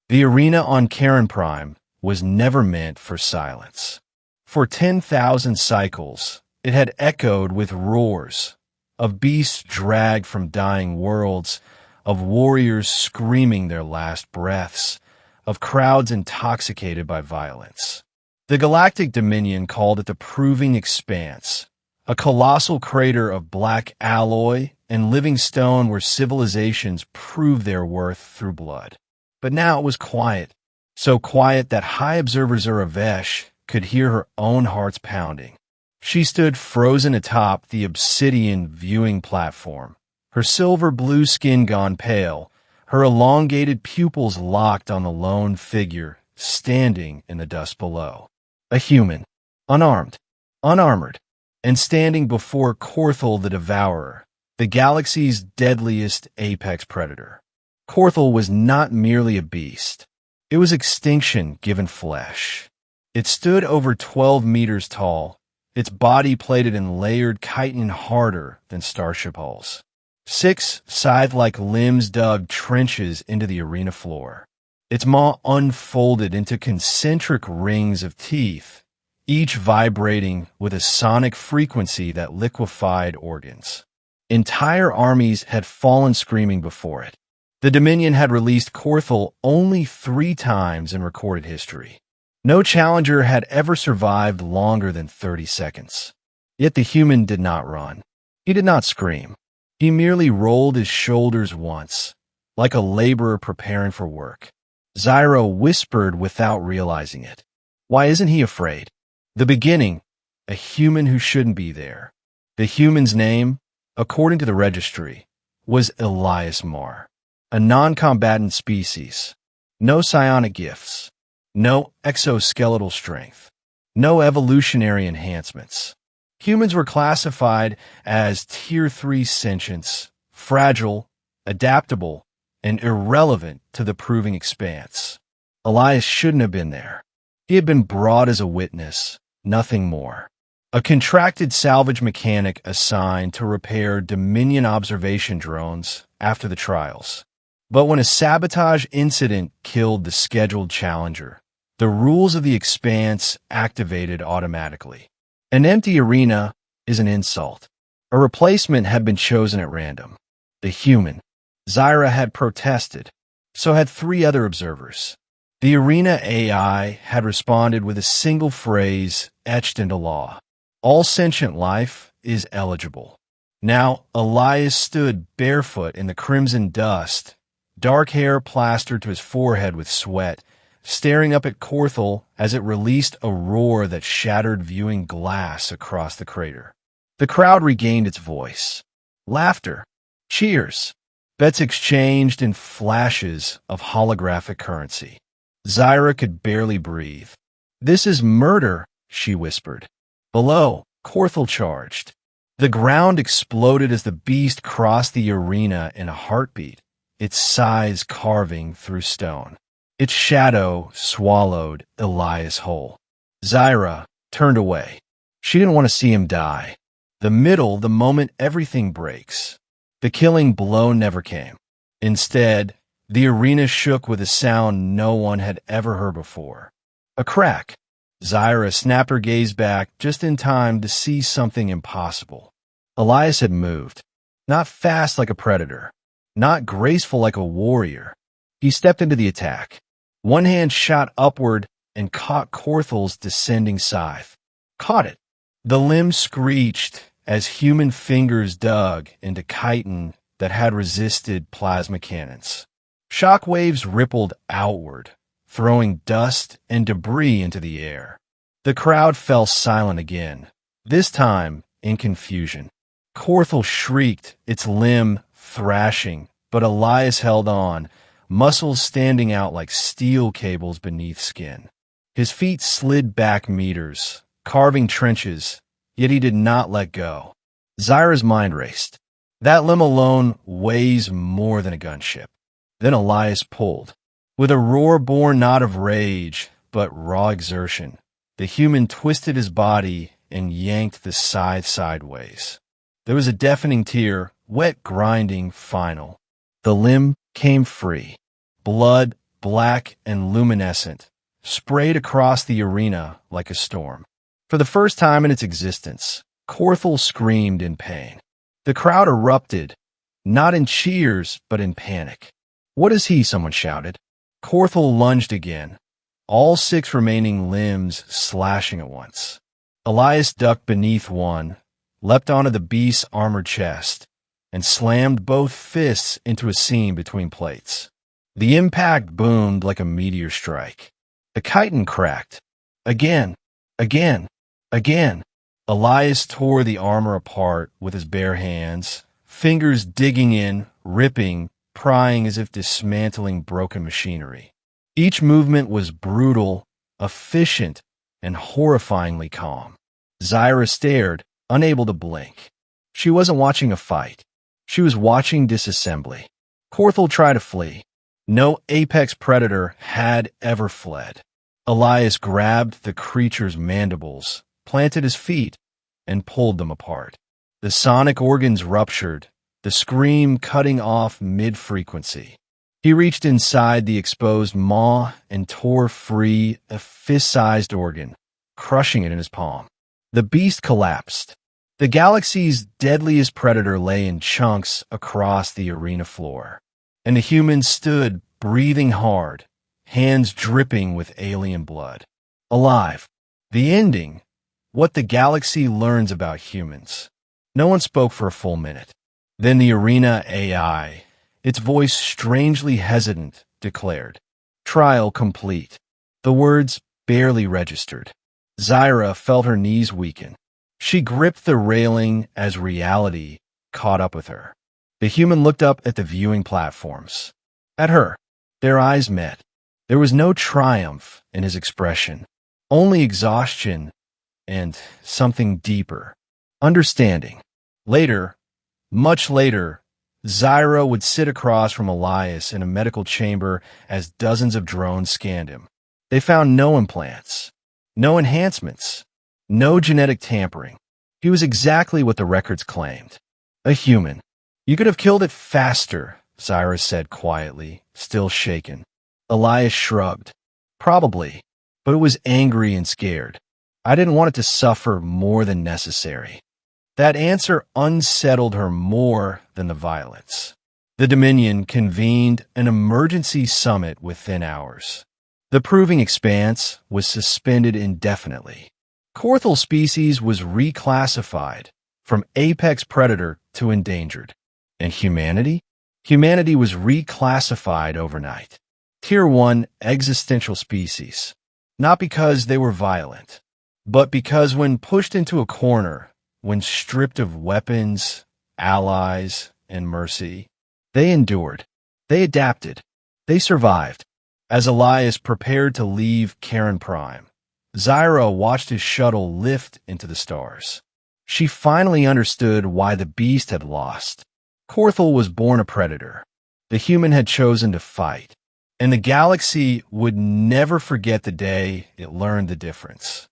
The arena on Karen Prime was never meant for silence. For 10,000 cycles, it had echoed with roars of beasts dragged from dying worlds, of warriors screaming their last breaths, of crowds intoxicated by violence. The Galactic Dominion called it the Proving Expanse, a colossal crater of black alloy and living stone where civilizations proved their worth through blood. But now it was quiet, so quiet that High Observer Zuravesh could hear her own heart's pounding. She stood frozen atop the obsidian viewing platform, her silver blue skin gone pale, her elongated pupils locked on the lone figure standing in the dust below. A human, unarmed, unarmored, and standing before Korthel the Devourer, the galaxy's deadliest apex predator. Korthel was not merely a beast. It was extinction given flesh. It stood over 12 meters tall, its body plated in layered chitin harder than starship hulls. 6 scythe-like limbs dug trenches into the arena floor. Its maw unfolded into concentric rings of teeth, each vibrating with a sonic frequency that liquefied organs. Entire armies had fallen screaming before it. The Dominion had released Korthel only 3 times in recorded history. No challenger had ever survived longer than 30 seconds. Yet the human did not run. He did not scream. He merely rolled his shoulders once, like a laborer preparing for work. Zyra whispered without realizing it. Why isn't he afraid? The beginning, a human who shouldn't be there. The human's name, according to the registry, was Elias Marr, a non-combatant species. No psionic gifts, no exoskeletal strength, no evolutionary enhancements. Humans were classified as Tier 3 sentients, fragile, adaptable, and irrelevant to the Proving Expanse. Elias shouldn't have been there. He had been brought as a witness, nothing more. A contracted salvage mechanic assigned to repair Dominion observation drones after the trials. But when a sabotage incident killed the scheduled challenger, the rules of the Expanse activated automatically. An empty arena is an insult. A replacement had been chosen at random. The human. Zyra had protested. So had 3 other observers. The arena AI had responded with a single phrase etched into law. All sentient life is eligible. Now, Elias stood barefoot in the crimson dust, dark hair plastered to his forehead with sweat, staring up at Korthel as it released a roar that shattered viewing glass across the crater. The crowd regained its voice. Laughter. Cheers. Bets exchanged in flashes of holographic currency. Zyra could barely breathe. "This is murder," she whispered. Below, Korthel charged. The ground exploded as the beast crossed the arena in a heartbeat, its size carving through stone. Its shadow swallowed Elias whole. Zyra turned away. She didn't want to see him die. The moment everything breaks. The killing blow never came. Instead, the arena shook with a sound no one had ever heard before. A crack. Zyra snapped her gaze back just in time to see something impossible. Elias had moved. Not fast like a predator. Not graceful like a warrior. He stepped into the attack. One hand shot upward and caught Korthel's descending scythe. Caught it. The limb screeched as human fingers dug into chitin that had resisted plasma cannons. Shock waves rippled outward, throwing dust and debris into the air. The crowd fell silent again, this time in confusion. Korthel shrieked, its limb thrashing, but Elias held on, muscles standing out like steel cables beneath skin. His feet slid back meters, carving trenches, yet he did not let go. Zyra's mind raced. That limb alone weighs more than a gunship. Then Elias pulled. With a roar born not of rage, but raw exertion, the human twisted his body and yanked the scythe sideways. There was a deafening tear, wet grinding, final. The limb came free. Blood black and luminescent, sprayed across the arena like a storm. For the first time in its existence, Corthel screamed in pain. The crowd erupted, not in cheers, but in panic. "What is he?" someone shouted. Corthel lunged again, all 6 remaining limbs slashing at once. Elias ducked beneath one, leapt onto the beast's armored chest, and slammed both fists into a seam between plates. The impact boomed like a meteor strike. The chitin cracked. Again, again, again. Elias tore the armor apart with his bare hands, fingers digging in, ripping, prying as if dismantling broken machinery. Each movement was brutal, efficient, and horrifyingly calm. Zyra stared, unable to blink. She wasn't watching a fight. She was watching disassembly. Corthel tried to flee. No apex predator had ever fled. Elias grabbed the creature's mandibles, planted his feet, and pulled them apart. The sonic organs ruptured, the scream cutting off mid-frequency. He reached inside the exposed maw and tore free a fist-sized organ, crushing it in his palm. The beast collapsed. The galaxy's deadliest predator lay in chunks across the arena floor, and the human stood breathing hard, hands dripping with alien blood. Alive. The ending. What the galaxy learns about humans. No one spoke for a full minute. Then the arena AI, its voice strangely hesitant, declared, "Trial complete." The words barely registered. Zyra felt her knees weaken. She gripped the railing as reality caught up with her. The human looked up at the viewing platforms. At her. Their eyes met. There was no triumph in his expression, only exhaustion and something deeper. Understanding. Later, much later, Zyra would sit across from Elias in a medical chamber as dozens of drones scanned him. They found no implants, no enhancements, no genetic tampering. He was exactly what the records claimed. A human. "You could have killed it faster," Zyra said quietly, still shaken. Elias shrugged. "Probably, but it was angry and scared. I didn't want it to suffer more than necessary." That answer unsettled her more than the violence. The Dominion convened an emergency summit within hours. The proving expanse was suspended indefinitely. Corthel species was reclassified from apex predator to endangered. And humanity? Humanity was reclassified overnight. Tier 1 existential species. Not because they were violent, but because when pushed into a corner, when stripped of weapons, allies, and mercy, they endured. They adapted. They survived. As Elias prepared to leave Karen Prime, Zyra watched his shuttle lift into the stars. She finally understood why the beast had lost. Corthel was born a predator. The human had chosen to fight, and the galaxy would never forget the day it learned the difference.